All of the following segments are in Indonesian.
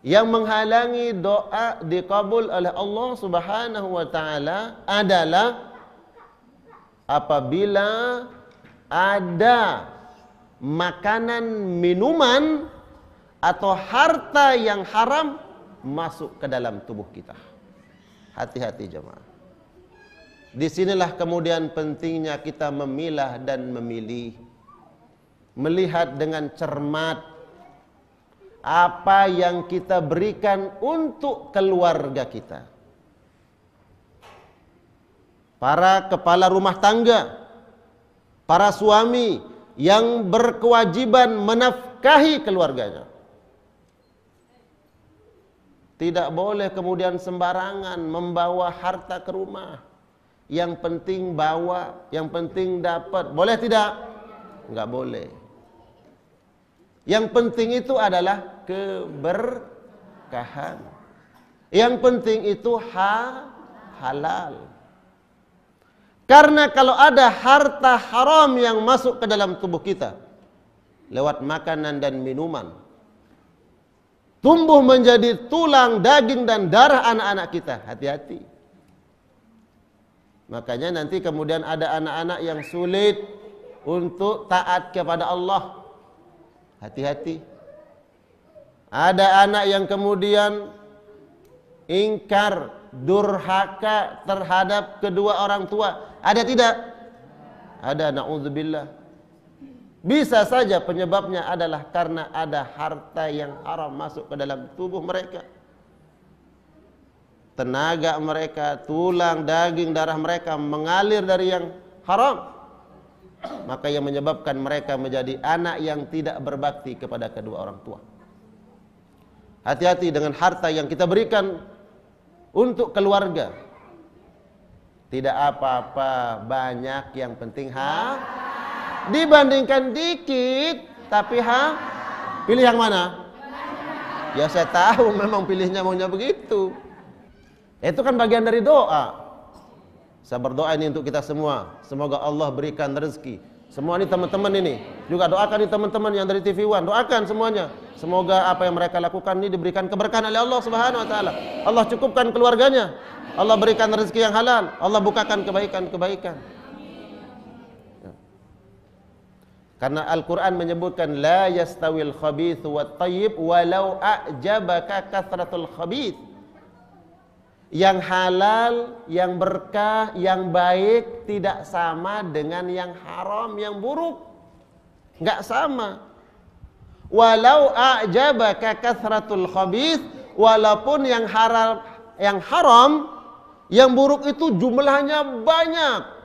yang menghalangi doa dikabul oleh Allah Subhanahu wa taala adalah apabila ada makanan, minuman atau harta yang haram masuk ke dalam tubuh kita. Hati-hati jemaah. Disinilah kemudian pentingnya kita memilah dan memilih, melihat dengan cermat apa yang kita berikan untuk keluarga kita. Para kepala rumah tangga, para suami yang berkewajiban menafkahi keluarganya, tidak boleh kemudian sembarangan membawa harta ke rumah. Yang penting bawa, yang penting dapat. Boleh tidak? Enggak boleh. Yang penting itu adalah keberkahan. Yang penting itu halal. Karena kalau ada harta haram yang masuk ke dalam tubuh kita lewat makanan dan minuman, tumbuh menjadi tulang, daging dan darah anak-anak kita. Hati-hati. Makanya nanti kemudian ada anak-anak yang sulit untuk taat kepada Allah. Hati-hati. Ada anak yang kemudian ingkar, durhaka terhadap kedua orang tua. Ada tidak? Ada, na'udzubillah. Bisa saja penyebabnya adalah karena ada harta yang haram masuk ke dalam tubuh mereka. Tenaga mereka, tulang, daging, darah mereka mengalir dari yang haram. Maka yang menyebabkan mereka menjadi anak yang tidak berbakti kepada kedua orang tua. Hati-hati dengan harta yang kita berikan untuk keluarga. Tidak apa-apa, banyak, yang penting dibandingkan dikit, tapi pilih yang mana? Ya saya tahu memang pilihnya maunya begitu. Itu kan bagian dari doa. Saya berdoa ini untuk kita semua. Semoga Allah berikan rezeki. Semua ini teman-teman ini. Juga doakan ini teman-teman yang dari TV One. Doakan semuanya. Semoga apa yang mereka lakukan ini diberikan keberkahan oleh Allah Subhanahu wa taala. Allah cukupkan keluarganya. Allah berikan rezeki yang halal. Allah bukakan kebaikan-kebaikan. Karena Al-Quran menyebutkan la yastawil khabithu wat tayyib walau a'jabaka kathratul khabith. Yang halal, yang berkah, yang baik tidak sama dengan yang haram, yang buruk. Enggak sama. Walau a'jabaka kathratul khabith, walaupun yang haram, yang buruk itu jumlahnya banyak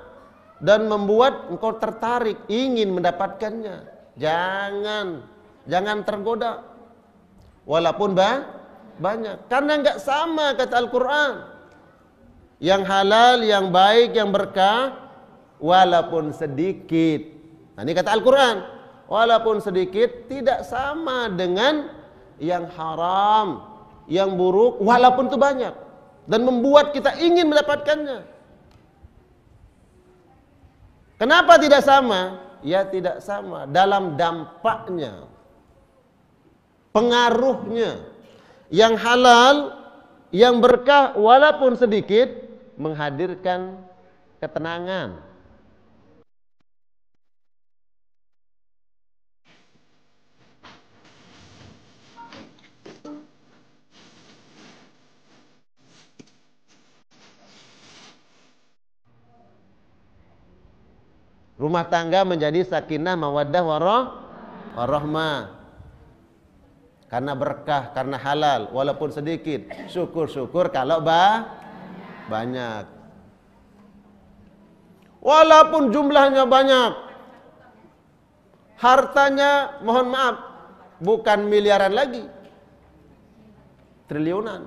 dan membuat engkau tertarik ingin mendapatkannya. Jangan tergoda. Walaupun banyak, karena enggak sama kata Al-Quran. Yang halal, yang baik, yang berkah, walaupun sedikit. Nah, ini kata Al-Quran, walaupun sedikit tidak sama dengan yang haram, yang buruk, walaupun itu banyak dan membuat kita ingin mendapatkannya. Kenapa tidak sama? Ya tidak sama dalam dampaknya, pengaruhnya. Yang halal, yang berkah walaupun sedikit menghadirkan ketenangan. Rumah tangga menjadi sakinah, mawaddah, warahmah. Karena berkah, karena halal, walaupun sedikit. Syukur-syukur kalau banyak. Walaupun jumlahnya banyak, hartanya mohon maaf bukan miliaran lagi, triliunan.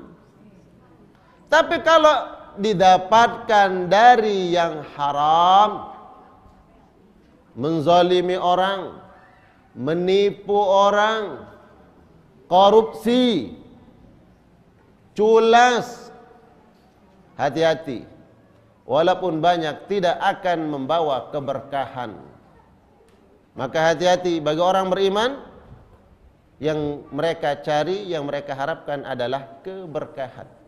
Tapi kalau didapatkan dari yang haram, menzalimi orang, menipu orang, korupsi, culas, hati-hati. Walaupun banyak tidak akan membawa keberkahan. Maka hati-hati bagi orang beriman, Yang mereka cari, yang mereka harapkan adalah keberkahan.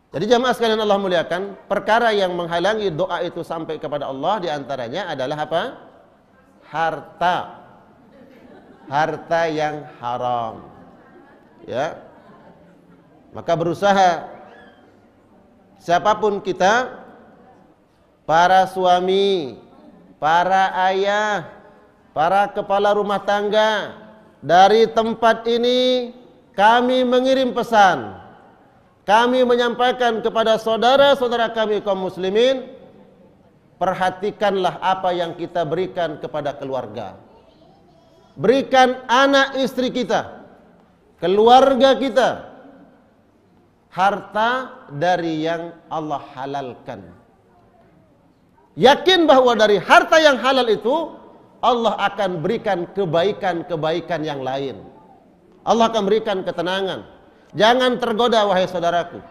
Jadi jamaah sekalian Allah muliakan, perkara yang menghalangi doa itu sampai kepada Allah diantaranya adalah apa? Harta. Harta yang haram. Ya. Maka berusaha siapapun kita, para suami, para ayah, para kepala rumah tangga, dari tempat ini kami mengirim pesan. Kami menyampaikan kepada saudara-saudara kami kaum muslimin, perhatikanlah apa yang kita berikan kepada keluarga. Berikan anak istri kita, keluarga kita, harta dari yang Allah halalkan. Yakin bahwa dari harta yang halal itu Allah akan berikan kebaikan-kebaikan yang lain. Allah akan berikan ketenangan. Jangan tergoda wahai saudaraku,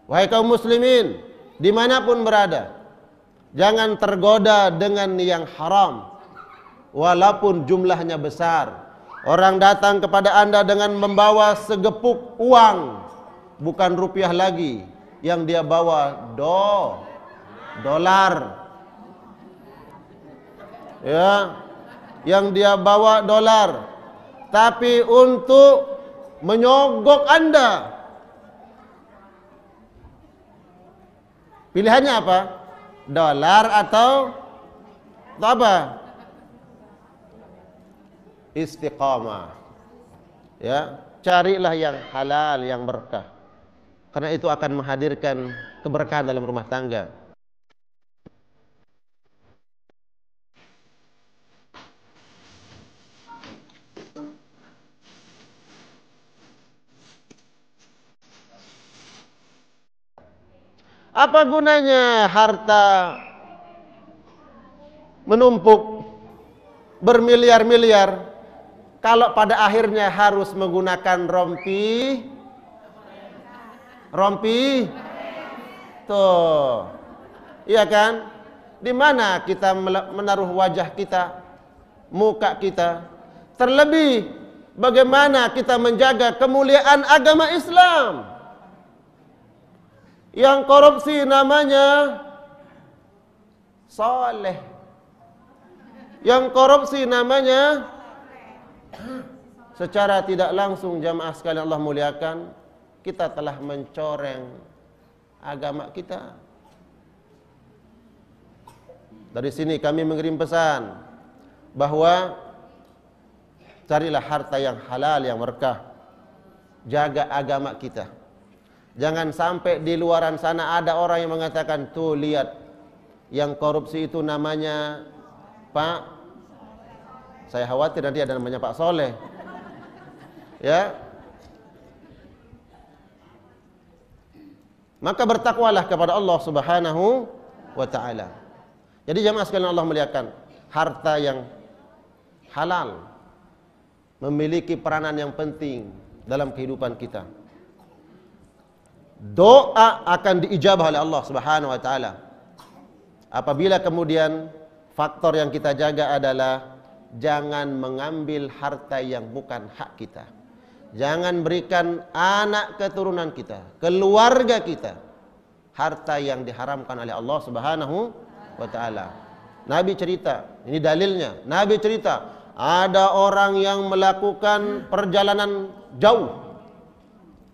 wahai kaum muslimin dimanapun berada. Jangan tergoda dengan yang haram, walaupun jumlahnya besar. Orang datang kepada anda dengan membawa segepuk uang, bukan rupiah lagi, yang dia bawa dolar. Ya, yang dia bawa dolar, tapi untuk menyogok anda. Pilihannya apa? Dolar atau apa? Istiqamah. Ya, carilah yang halal, yang berkah. Karena itu akan menghadirkan keberkahan dalam rumah tangga. Apa gunanya harta menumpuk bermiliar-miliar kalau pada akhirnya harus menggunakan rompi tuh, iya kan? Di mana kita menaruh wajah kita, muka kita? Terlebih bagaimana kita menjaga kemuliaan agama Islam? Yang korupsi namanya soleh, yang korupsi namanya, secara tidak langsung jamaah sekalian Allah muliakan, kita telah mencoreng agama kita. Dari sini kami mengirim pesan bahwa carilah harta yang halal, yang berkah. Jaga agama kita. Jangan sampai di luaran sana ada orang yang mengatakan, tuh lihat, yang korupsi itu namanya Pak, saya khawatir nanti ada namanya Pak Soleh. Ya. Maka bertakwalah kepada Allah Subhanahu wa taala. Jadi jamaah sekalian Allah muliakan, harta yang halal memiliki peranan yang penting dalam kehidupan kita. Doa akan diijabah oleh Allah Subhanahu wa taala apabila kemudian faktor yang kita jaga adalah jangan mengambil harta yang bukan hak kita. Jangan berikan anak keturunan kita, keluarga kita, harta yang diharamkan oleh Allah Subhanahu wa taala. Nabi cerita, ini dalilnya. Nabi cerita, ada orang yang melakukan perjalanan jauh,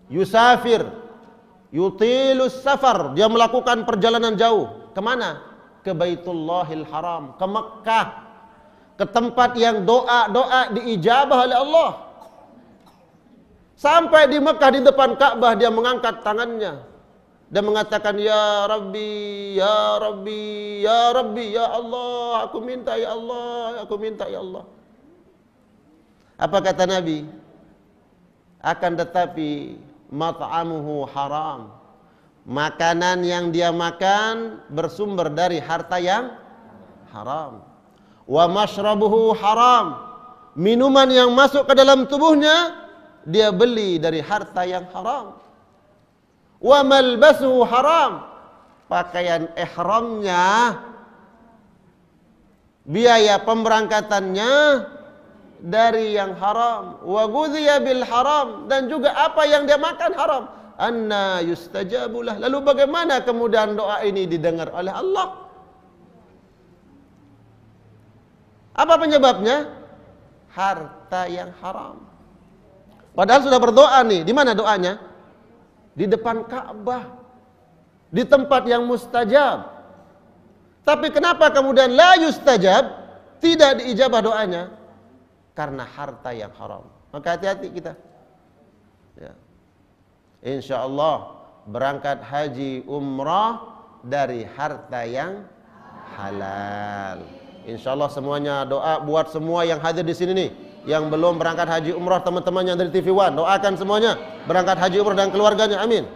yusafir, yutilus safar, dia melakukan perjalanan jauh. Kemana? Ke Baitullahil Haram, ke Mekah, ke tempat yang doa-doa diijabah oleh Allah. Sampai di Mekah, di depan Ka'bah, dia mengangkat tangannya dan mengatakan, ya Rabbi, ya Rabbi, ya Rabbi, ya Allah, aku minta ya Allah, aku minta ya Allah. Apa kata Nabi? Akan tetapi mat'amuhu haram, makanan yang dia makan bersumber dari harta yang haram. Wa mashrabuhu haram, minuman yang masuk ke dalam tubuhnya dia beli dari harta yang haram. Wa malbasuhu haram, pakaian ihramnya, biaya pemberangkatannya dari yang haram, wa ghudhiya bil haram, dan juga apa yang dia makan haram. Anna yustajabulah. Lalu bagaimana kemudian doa ini didengar oleh Allah? Apa penyebabnya? Harta yang haram. Padahal sudah berdoa nih. Di mana doanya? Di depan Ka'bah, di tempat yang mustajab. Tapi kenapa kemudian la yustajab, tidak diijabah doanya? Karena harta yang haram. Maka hati-hati kita. Ya. Insya Allah berangkat haji umrah dari harta yang halal. Insya Allah semuanya doa buat semua yang hadir di sini nih, yang belum berangkat haji umrah, teman-teman yang dari TV One, doakan semuanya berangkat haji umrah dan keluarganya. Amin.